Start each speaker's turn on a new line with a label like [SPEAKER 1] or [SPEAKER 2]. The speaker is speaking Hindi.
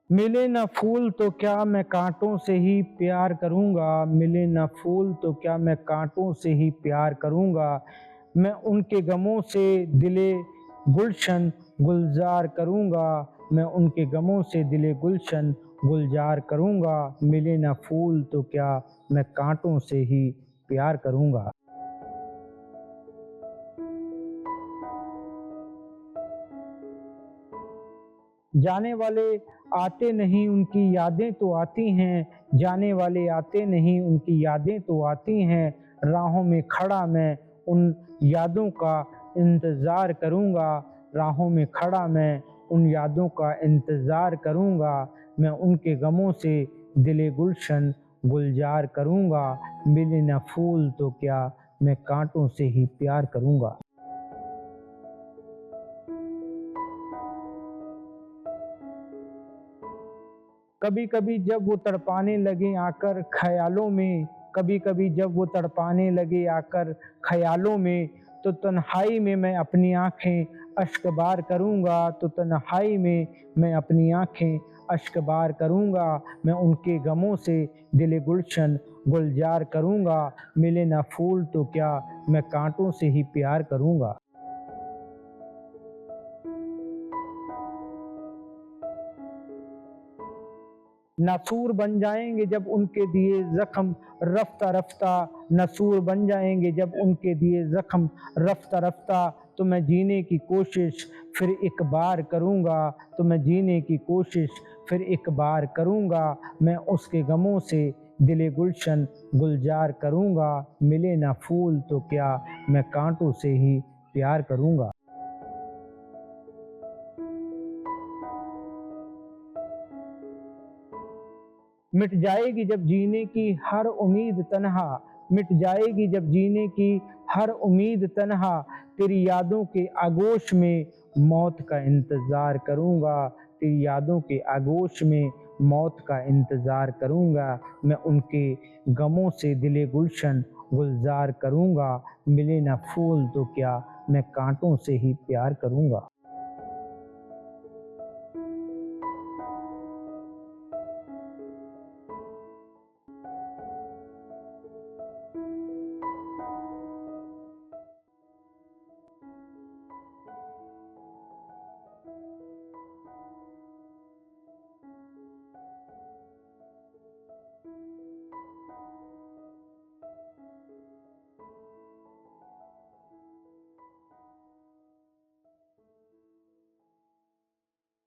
[SPEAKER 1] मिले न फूल तो क्या मैं कांटों से ही प्यार करूँगा, मिले न फूल तो क्या मैं कांटों से ही प्यार करूँगा। मैं उनके गमों से दिले गुलशन गुलज़ार करूँगा, मैं उनके गमों से दिले गुलशन गुलज़ार करूँगा। मिले न फूल तो क्या मैं कांटों से ही प्यार करूँगा। जाने वाले आते नहीं उनकी यादें तो आती हैं, जाने वाले आते नहीं उनकी यादें तो आती हैं। राहों में खड़ा मैं उन यादों का इंतज़ार करूँगा, राहों में खड़ा मैं उन यादों का इंतज़ार करूँगा। मैं उनके गमों से दिले गुलशन गुलज़ार करूँगा, मिले न फूल तो क्या मैं काँटों से ही प्यार करूँगा। कभी-कभी जब वो तड़पाने लगे आकर ख़यालों में, कभी-कभी जब वो तड़पाने लगे आकर ख़यालों में, तो तन्हाई में मैं अपनी आँखें अश्कबार करूँगा, तो तन्हाई में मैं अपनी आँखें अश्कबार करूँगा। मैं उनके गमों से दिल गुलशन गुलज़ार करूँगा, मिले ना फूल तो क्या मैं काँटों से ही प्यार करूँगा। नसूर बन जाएँगे जब उनके दिए ज़ख्म रफ़्ता-रफ़्ता, नसूर बन जाएँगे जब उनके दिए ज़ख्म रफ़्ता-रफ़्ता, तो मैं जीने की कोशिश फिर एक बार करूँगा, तो मैं जीने की कोशिश फिर एक बार करूँगा। मैं उसके गमों से दिले गुलशन गुलज़ार करूँगा, मिले ना फूल तो क्या मैं काँटों से ही प्यार करूँगा। मिट जाएगी जब जीने की हर उम्मीद तन्हा, मिट जाएगी जब जीने की हर उम्मीद तन्हा, तेरी यादों के आगोश में मौत का इंतज़ार करूँगा, तेरी यादों के आगोश में मौत का इंतज़ार करूँगा। मैं उनके गमों से दिले गुलशन गुलज़ार करूँगा, मिले ना फूल तो क्या मैं काँटों से ही प्यार करूँगा।